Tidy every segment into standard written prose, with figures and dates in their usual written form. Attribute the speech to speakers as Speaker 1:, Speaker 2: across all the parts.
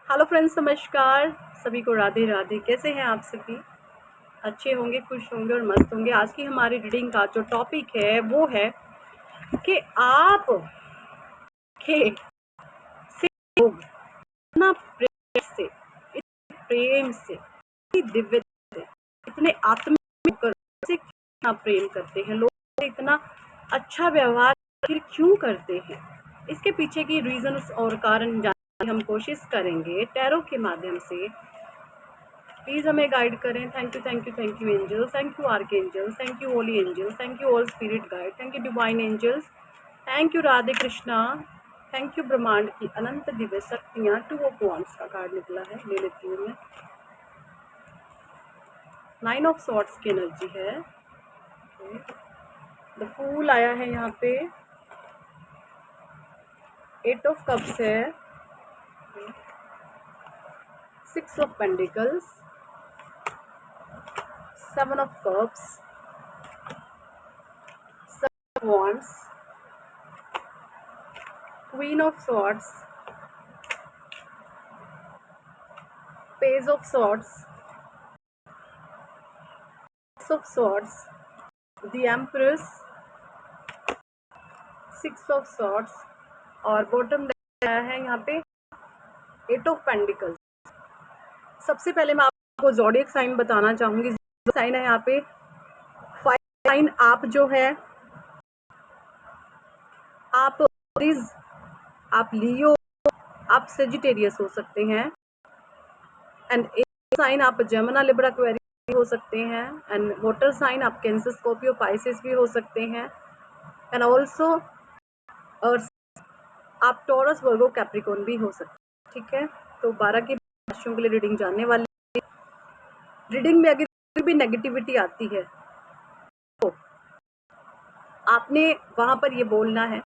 Speaker 1: Hello friends, नमस्कार। सभी को राधे राधे। कैसे हैं आप सभी? अच्छे होंगे, खुश होंगे और मस्त होंगे। आज की हमारी रीडिंग का जो टॉपिक है वो है कि आप के से लोग इतना प्रेम से, इतनी दिव्य से, इतने आत्मिक होकर से कितना प्रेम करते हैं, लोग से इतना अच्छा व्यवहार आखिर क्यों करते हैं? इसके पीछे की रीजंस और कारण जानने की हम कोशिश करेंगे टैरो के माध्यम से। प्लीज़ हमें गाइड करें। Thank you angels, thank you archangels, thank you holy angels, thank you all spirit guide, thank you divine angels, thank you Radhe Krishna, thank you ब्रह्मांड की अनंत दिव्य शक्तियाँ। 2 ऑफ वांड्स का कार्ड निकला है, ले लेती हूँ मैं। 9 ऑफ सॉर्ड्स की एनर्जी है। द फूल आया है यहाँ पे। 8 ऑफ कप्स है। 6 of pentacles, 7 of cups, 7 of wands, Queen of Swords, Page of Swords, Six of Swords, The Empress, 6 of Swords और बॉटम आया है यहाँ पे 8 of Pentacles। सबसे पहले मैं आपको ज़ोडिएक साइन बताना चाहूँगी। साइन है यहाँ पे फायर साइन। आप जो है आप लियो, आप सेजिटेरियस हो सकते हैं। एंड साइन आप जेमिनी, लिब्रा, एक्वेरियस हो सकते हैं। एंड वाटर साइन आप कैंसर, स्कॉर्पियो, पाइसेस भी हो सकते हैं। एंड ऑल्सो अर्थ आप टॉरस, वर्गो, कैप्रिकॉर्न भी हो सकते हैं। ठीक है, तो 12 की राशियों के लिए रीडिंग जानने वाली। रीडिंग में अगर कोई भी नेगेटिविटी आती है तो आपने वहां पर ये बोलना है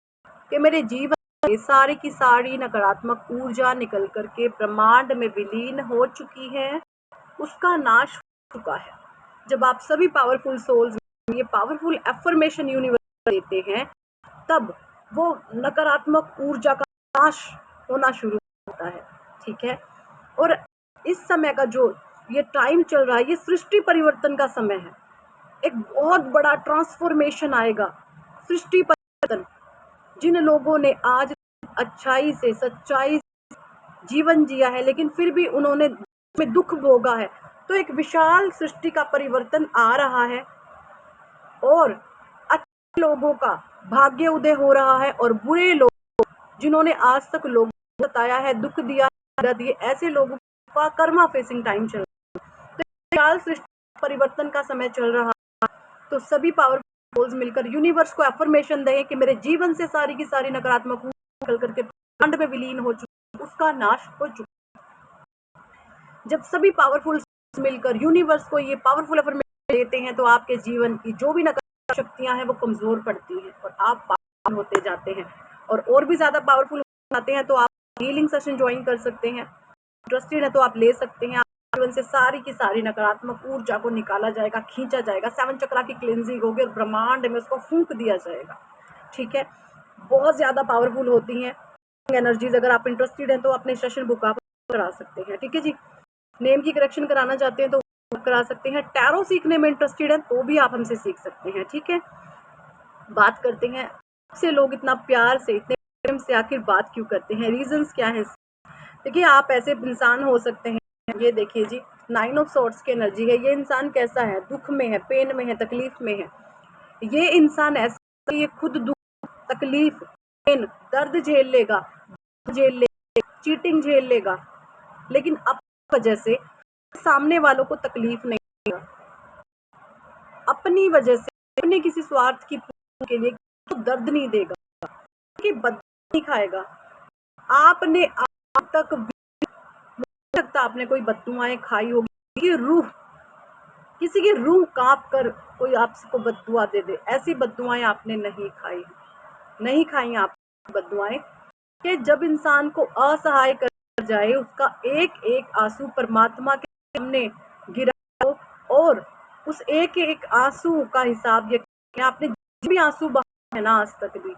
Speaker 1: कि मेरे जीवन में सारी की सारी नकारात्मक ऊर्जा निकल करके ब्रह्मांड में विलीन हो चुकी है, उसका नाश हो चुका है। जब आप सभी पावरफुल सोल्स ये पावरफुल एफर्मेशन यूनिवर्स देते हैं, तब वो नकारात्मक ऊर्जा का नाश होना शुरू होता है। ठीक है, और इस समय का जो ये टाइम चल रहा है, ये सृष्टि परिवर्तन का समय है। एक बहुत बड़ा ट्रांसफॉर्मेशन आएगा, सृष्टि परिवर्तन। जिन लोगों ने आज अच्छाई से, सच्चाई से जीवन जिया है, लेकिन फिर भी उन्होंने में दुख भोगा है, तो एक विशाल सृष्टि का परिवर्तन आ रहा है और अच्छे लोगों का भाग्य उदय हो रहा है और बुरे लोग जिन्होंने आज तक लोग बताया है, दुख दिया है, ऐसे लोगों का कर्मा फेसिंग टाइम चल रहा है। तो विशाल सृष्टि परिवर्तन का समय चल रहा है। तो सभी पावरफुल मिलकर यूनिवर्स को एफर्मेशन दें कि मेरे जीवन से सारी की सारी नकारात्मक निकल करके ब्रह्मांड में विलीन हो चुकी, उसका नाश हो चुका। जब सभी पावरफुल मिलकर यूनिवर्स को ये पावरफुल एफर्मेशन देते हैं, तो आपके जीवन की जो भी नकारात्मक शक्तियां हैं वो कमजोर पड़ती हैं और आप पावरफुल होते जाते हैं और भी ज्यादा पावरफुल आते हैं। तो आप हीलिंग सेशन ज्वाइन कर सकते हैं। इंटरेस्टेड है तो आप ले सकते हैं। जीवन से सारी की सारी नकारात्मक ऊर्जा को निकाला जाएगा, खींचा जाएगा। 7 चक्रा की क्लींजिंग होगी और ब्रह्मांड में उसको फूंक दिया जाएगा। ठीक है, बहुत ज्यादा पावरफुल होती हैं एनर्जीज। अगर आप इंटरेस्टेड हैं तो अपने सेशन बुक आप करा सकते हैं। ठीक है जी, नेम की करेक्शन कराना चाहते हैं तो करा सकते हैं। टैरो सीखने में इंटरेस्टेड हैं तो भी आप हमसे सीख सकते हैं। ठीक है, बात करते हैं से लोग इतना प्यार से, इतने प्रेम से आखिर बात क्यों करते हैं, रीजंस क्या है। देखिए, आप ऐसे इंसान हो सकते हैं, ये देखिए जी 9 ऑफ सॉर्ड्स की एनर्जी है। ये इंसान कैसा है, दुख में है, पेन में है, तकलीफ में है। ये इंसान ऐसा, ये खुद दुख, तकलीफ, पेन, दर्द झेल लेगा, चीटिंग झेल लेगा, लेकिन अपनी वजह से सामने वालों को तकलीफ नहीं देगा। अपनी वजह से, अपने किसी स्वार्थ की पूर्ति के लिए तो दर्द नहीं देगा, कि बदला नहीं खाएगा। आपने आज तक सकता आपने कोई बददुआएं खाई होगी, कि रूह, किसी की रूह कांप कर कोई आपको बददुआ दे दे, ऐसी बददुआएं आपने नहीं खाई आप बददुआएं। कि जब इंसान को असहाय कर जाए, उसका एक एक आंसू परमात्मा के सामने गिरा हो और उस एक एक आंसू का हिसाब ये आपने जो भी आंसू बहाए है ना आज तक भी,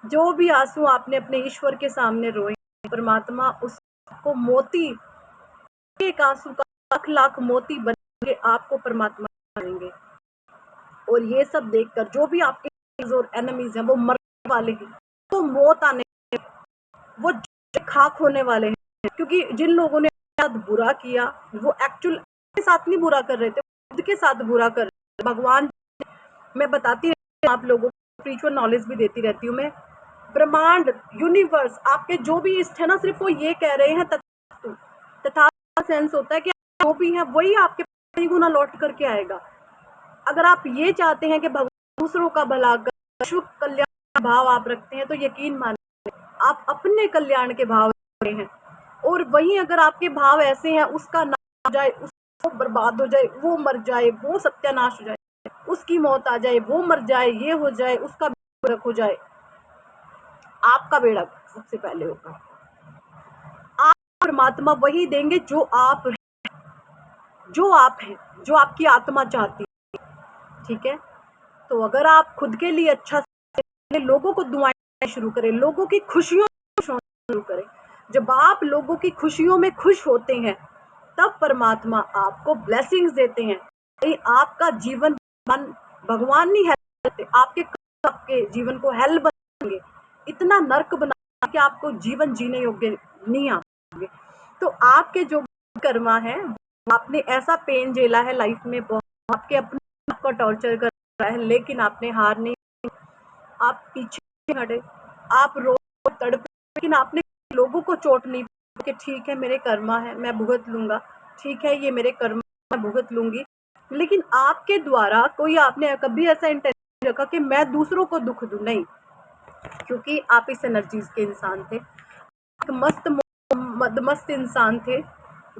Speaker 1: जो भी आंसू आपने अपने ईश्वर के सामने रोए, परमात्मा उस आपको मोती, एक आंसू का लाख लाख मोती बन के आपको परमात्मा करेंगे। और ये सब देखकर जो भी आपके और एनिमीज हैं वो मरने वाले हैं, तो मौत आने, वो खाक होने वाले हैं। क्योंकि जिन लोगों ने साथ बुरा किया वो एक्चुअल के साथ नहीं बुरा कर रहे थे, खुद के साथ बुरा कर रहे थे। भगवान, मैं बताती रहती हूँ आप लोगों को, स्पिरिचुअल नॉलेज भी देती रहती हूँ मैं। ब्रह्मांड, यूनिवर्स, आपके जो भी इष्ट है ना, सिर्फ वो ये कह रहे हैं तथा सेंस होता है कि जो भी है वही आपके कई गुना लौट करके आएगा। अगर आप ये चाहते हैं कि दूसरों का भला कर, विश्व कल्याण भाव आप रखते हैं, तो यकीन मानिए आप अपने कल्याण के भाव रखते हैं। और वहीं अगर आपके भाव ऐसे हैं, उसका नाश हो जाए, उसको बर्बाद हो जाए, वो मर जाए, वो सत्यानाश हो जाए, उसकी मौत आ जाए, वो मर जाए, ये हो जाए, उसका बेड़ा हो जाए, आपका बेड़ा सबसे पहले होगा। आप परमात्मा वही देंगे जो आप हैं, जो आपकी आत्मा चाहती है। ठीक है, तो अगर आप खुद के लिए अच्छा से लोगों को दुआएं शुरू करें, लोगों की खुशियों शुरू करें। जब आप लोगों की खुशियों में खुश होते हैं, तब परमात्मा आपको ब्लेसिंग्स देते हैं। आपका जीवन भगवान नहीं हेल्प करते, आपके जीवन को हेल्प बनाएंगे, इतना नर्क बना कि आपको जीवन जीने योग्य नहीं आएंगे। तो आपके जो कर्मा है, आपने ऐसा पेन झेला है लाइफ में, बहुत आपके अपने आपका टॉर्चर कर रहा है, लेकिन आपने हार नहीं, आप पीछे हटे, आप रो तड़पे, लेकिन आपने लोगों को चोट नहीं कि ठीक है मेरे कर्मा है, मैं भुगत लूंगा, ठीक है ये मेरे कर्म, मैं भुगत लूंगी। लेकिन आपके द्वारा कोई आपने कभी ऐसा इंटेंशन रखा कि मैं दूसरों को दुख दूं? नहीं, क्योंकि आप इस एनर्जीज के इंसान थे, मदमस्त इंसान थे,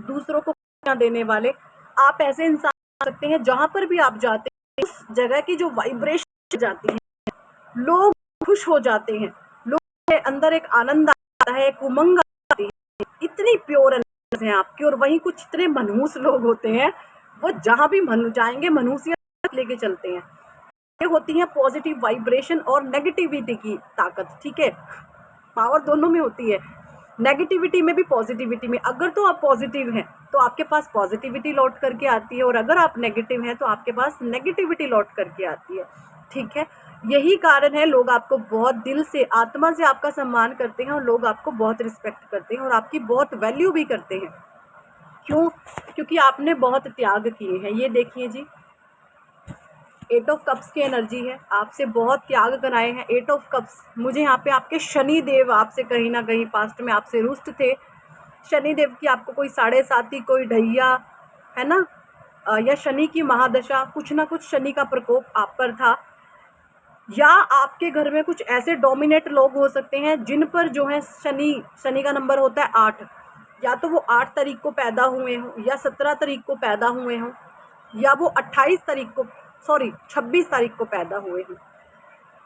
Speaker 1: दूसरों को देने वाले। आप ऐसे इंसान हो सकते हैं जहां पर भी आप जाते हैं, उस जगह की जो वाइब्रेशन जाती है, लोग खुश हो जाते हैं, लोग के अंदर एक आनंद आता है, एक उमंग आती है, इतनी प्योर एनर्जी है आपकी। और वहीं कुछ इतने मनहूस लोग होते हैं, वो जहां भी जाएंगे मनहूसियत लेके चलते हैं। ये होती है पॉजिटिव वाइब्रेशन और नेगेटिविटी की ताकत। ठीक है, पावर दोनों में होती है, नेगेटिविटी में भी पॉजिटिविटी में। अगर तो आप पॉजिटिव हैं तो आपके पास पॉजिटिविटी लौट करके आती है, और अगर आप नेगेटिव हैं तो आपके पास नेगेटिविटी लौट करके आती है। ठीक है, यही कारण है लोग आपको बहुत दिल से, आत्मा से आपका सम्मान करते हैं, और लोग आपको बहुत रिस्पेक्ट करते हैं और आपकी बहुत वैल्यू भी करते हैं। क्यों? क्योंकि आपने बहुत त्याग किए हैं। ये देखिए जी, 8 ऑफ कप्स की एनर्जी है, आपसे बहुत त्याग कराए हैं 8 ऑफ कप्स। मुझे यहाँ पे आपके शनि देव आपसे कहीं ना कहीं पास्ट में आपसे रुष्ट थे। शनि देव की आपको कोई 7.5 कोई ढैया है ना, या शनि की महादशा, कुछ ना कुछ शनि का प्रकोप आप पर था। या आपके घर में कुछ ऐसे डोमिनेट लोग हो सकते हैं जिन पर जो है शनि का नंबर होता है 8, या तो वो 8 तारीख को पैदा हुए हों, या 17 तारीख को पैदा हुए हों, या वो 26 तारीख को पैदा हुए हैं।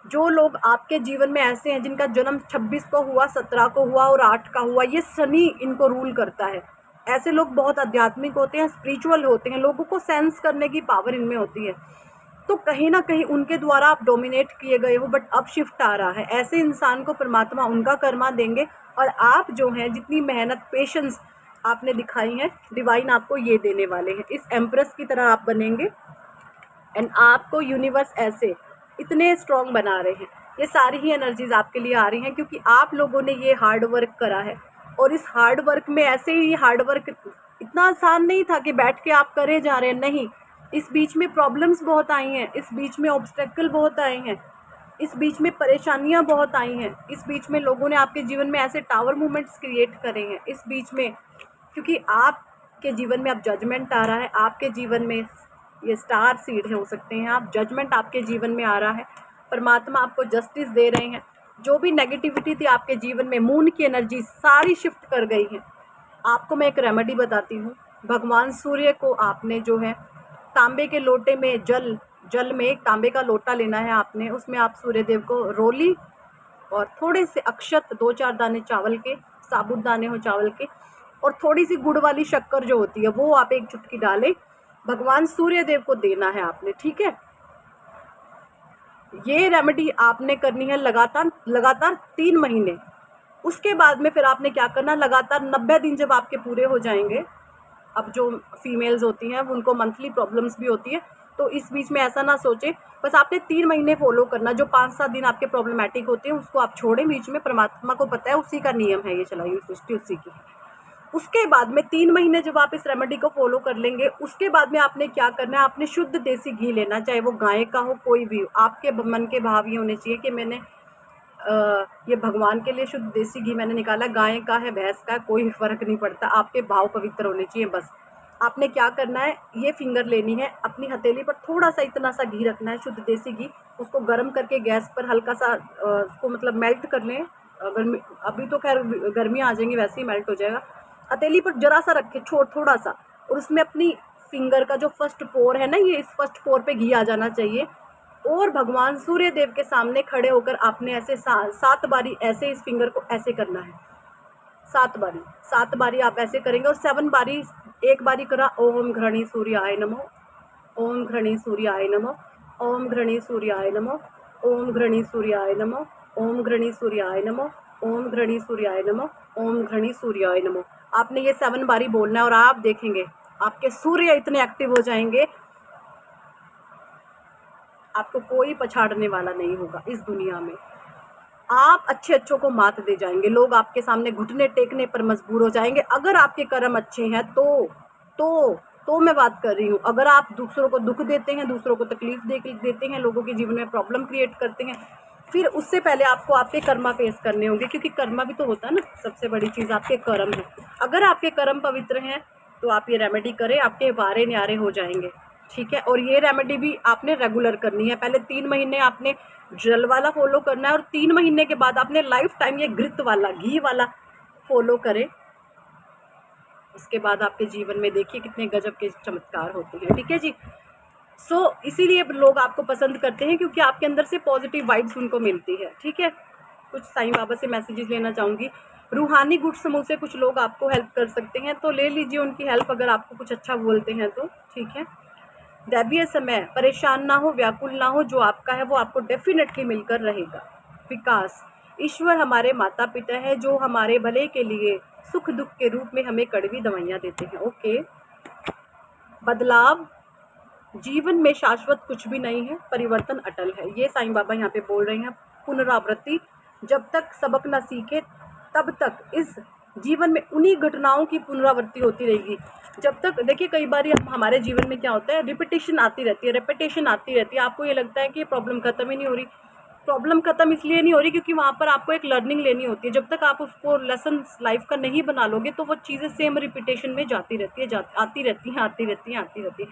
Speaker 1: जो लोग आपके जीवन में ऐसे हैं जिनका जन्म 26 को हुआ, 17 को हुआ और 8 का हुआ, ये शनि इनको रूल करता है। ऐसे लोग बहुत आध्यात्मिक होते हैं, स्पिरिचुअल होते हैं, लोगों को सेंस करने की पावर इनमें होती है। तो कहीं ना कहीं उनके द्वारा आप डोमिनेट किए गए हो, बट अब शिफ्ट आ रहा है। ऐसे इंसान को परमात्मा उनका कर्मा देंगे, और आप जो हैं जितनी मेहनत, पेशेंस आपने दिखाई है, डिवाइन आपको ये देने वाले हैं। इस एम्प्रेस की तरह आप बनेंगे, एंड आपको यूनिवर्स ऐसे इतने स्ट्रॉन्ग बना रहे हैं। ये सारी ही एनर्जीज आपके लिए आ रही हैं क्योंकि आप लोगों ने ये हार्ड वर्क करा है। और इस हार्ड वर्क में, ऐसे ही हार्ड वर्क इतना आसान नहीं था कि बैठ के आप करे जा रहे हैं, नहीं। इस बीच में प्रॉब्लम्स बहुत आई हैं, इस बीच में ऑब्स्टेकल बहुत आए हैं, इस बीच में परेशानियां बहुत आई हैं, इस बीच में लोगों ने आपके जीवन में ऐसे टावर मूवमेंट्स क्रिएट करे हैं। इस बीच में क्योंकि आपके जीवन में अब जजमेंट आ रहा है, आपके जीवन में ये स्टार सीड हो सकते हैं आप, जजमेंट आपके जीवन में आ रहा है, परमात्मा आपको जस्टिस दे रहे हैं। जो भी नेगेटिविटी थी आपके जीवन में, मून की एनर्जी सारी शिफ्ट कर गई है। आपको मैं एक रेमेडी बताती हूँ। भगवान सूर्य को आपने जो है तांबे के लोटे में जल में एक तांबे का लोटा लेना है आपने, उसमें आप सूर्य देव को रोली और थोड़े से अक्षत, 2-4 दाने चावल के, साबुत दाने हो चावल के, और थोड़ी सी गुड़ वाली शक्कर जो होती है वो आप एक चुटकी डालें, भगवान सूर्य देव को देना है आपने। ठीक है, ये रेमेडी आपने करनी है लगातार 3 महीने। उसके बाद में फिर आपने क्या करना, लगातार 90 दिन जब आपके पूरे हो जाएंगे, अब जो फीमेल्स होती हैं उनको मंथली प्रॉब्लम्स भी होती है, तो इस बीच में ऐसा ना सोचें, बस आपने 3 महीने फॉलो करना। जो 5-7 दिन आपके प्रॉब्लमेटिक होते हैं उसको आप छोड़ें बीच में, परमात्मा को पता है, उसी का नियम है, ये चलाई हुई सृष्टि उसी की। उसके बाद में 3 महीने जब आप इस रेमेडी को फॉलो कर लेंगे, उसके बाद में आपने क्या करना है, आपने शुद्ध देसी घी लेना, चाहे वो गाय का हो, कोई भी हो। आपके मन के भाव ये होने चाहिए कि मैंने ये भगवान के लिए शुद्ध देसी घी मैंने निकाला, गाय का है, भैंस का है, कोई फ़र्क नहीं पड़ता, आपके भाव पवित्र होने चाहिए बस। आपने क्या करना है, ये फिंगर लेनी है, अपनी हथेली पर थोड़ा सा इतना सा घी रखना है, शुद्ध देसी घी, उसको गर्म करके गैस पर हल्का सा उसको मतलब मेल्ट कर लें। गर्मी अभी तो खैर गर्मियाँ आ जाएंगी, वैसे ही मेल्ट हो जाएगा। हथेली पर जरा सा रखे, थोड़ा सा, और उसमें अपनी फिंगर का जो फर्स्ट पोर है ना, ये इस फर्स्ट पोर पे घी आ जाना चाहिए, और भगवान सूर्य देव के सामने खड़े होकर आपने ऐसे 7 बारी ऐसे इस फिंगर को ऐसे करना है। 7 बारी आप ऐसे करेंगे, और 7 बारी, एक बारी करा ओम घृणी सूर्याय नमः, ओम घृणी सूर्याय नमः, ओम घृणी सूर्याय नमः, ओम घृणी सूर्याय नमः, ओम घृणी सूर्याय नमः, ओम घृणी सूर्याय नमः, ओम घृणी सूर्याय नमः। आपने ये 7 बारी बोलना है, और आप देखेंगे आपके सूर्य इतने एक्टिव हो जाएंगे, आपको कोई पछाड़ने वाला नहीं होगा इस दुनिया में। आप अच्छों को मात दे जाएंगे, लोग आपके सामने घुटने टेकने पर मजबूर हो जाएंगे, अगर आपके कर्म अच्छे हैं तो मैं बात कर रही हूँ। अगर आप दूसरों को दुख देते हैं, दूसरों को तकलीफ देते हैं, लोगों के जीवन में प्रॉब्लम क्रिएट करते हैं, फिर उससे पहले आपको आपके कर्मा फेस करने होंगे, क्योंकि कर्मा भी तो होता है ना, सबसे बड़ी चीज़ आपके कर्म है। अगर आपके कर्म पवित्र हैं तो आप ये रेमेडी करें, आपके वारे न्यारे हो जाएंगे, ठीक है। और ये रेमेडी भी आपने रेगुलर करनी है। पहले 3 महीने आपने जल वाला फॉलो करना है, और 3 महीने के बाद आपने लाइफ टाइम ये घृत वाला, घी वाला फॉलो करें। उसके बाद आपके जीवन में देखिए कितने गजब के चमत्कार होते हैं, ठीक है जी। इसीलिए लोग आपको पसंद करते हैं, क्योंकि आपके अंदर से पॉजिटिव वाइब्स उनको मिलती है, ठीक है। कुछ साईं बाबा से मैसेजेस लेना चाहूँगी। रूहानी गुट समूह से कुछ लोग आपको हेल्प कर सकते हैं, तो ले लीजिए उनकी हेल्प, अगर आपको कुछ अच्छा बोलते हैं तो, ठीक है। दैवीय समय, परेशान ना हो, व्याकुल ना हो, जो आपका है वो आपको डेफिनेटली मिलकर रहेगा। विकास, ईश्वर हमारे माता पिता है जो हमारे भले के लिए सुख दुख के रूप में हमें कड़वी दवाइयाँ देते हैं, ओके। बदलाव, जीवन में शाश्वत कुछ भी नहीं है, परिवर्तन अटल है, ये साईं बाबा यहाँ पे बोल रहे हैं। पुनरावृत्ति, जब तक सबक न सीखे तब तक इस जीवन में उन्हीं घटनाओं की पुनरावृत्ति होती रहेगी। जब तक, देखिए कई बार हमारे जीवन में क्या होता है, रिपीटेशन आती रहती है, आपको ये लगता है कि ये प्रॉब्लम खत्म ही नहीं हो रही। प्रॉब्लम खत्म इसलिए नहीं हो रही क्योंकि वहाँ पर आपको एक लर्निंग लेनी होती है। जब तक आप उसको लेसन लाइफ का नहीं बना लोगे तो वो चीज़ें सेम रिपीटेशन में जाती रहती है, आती रहती है।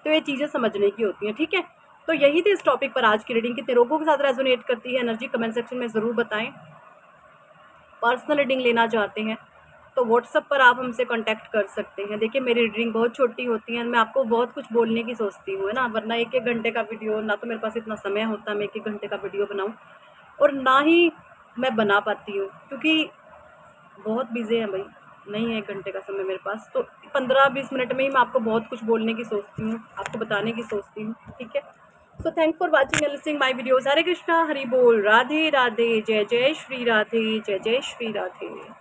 Speaker 1: तो ये चीज़ें समझने की होती हैं, ठीक है। तो यही थी इस टॉपिक पर आज की रीडिंग। कितने लोगों के साथ रेजोनेट करती है एनर्जी, कमेंट सेक्शन में ज़रूर बताएं। पर्सनल रीडिंग लेना चाहते हैं तो व्हाट्सअप पर आप हमसे कांटेक्ट कर सकते हैं। देखिए मेरी रीडिंग बहुत छोटी होती है, मैं आपको बहुत कुछ बोलने की सोचती हूँ, है ना, वरना 1-1 घंटे का वीडियो, ना तो मेरे पास इतना समय होता मैं 1-1 घंटे का वीडियो बनाऊँ, और ना ही मैं बना पाती हूँ, क्योंकि बहुत बिजी है भाई, नहीं है 1 घंटे का समय मेरे पास। तो 15-20 मिनट में ही मैं आपको बहुत कुछ बोलने की सोचती हूँ, आपको बताने की सोचती हूँ, ठीक है। So thank for watching and listening my videos. Hare Krishna, Hari बोल, राधे राधे, जय जय श्री राधे, जय जय श्री राधे।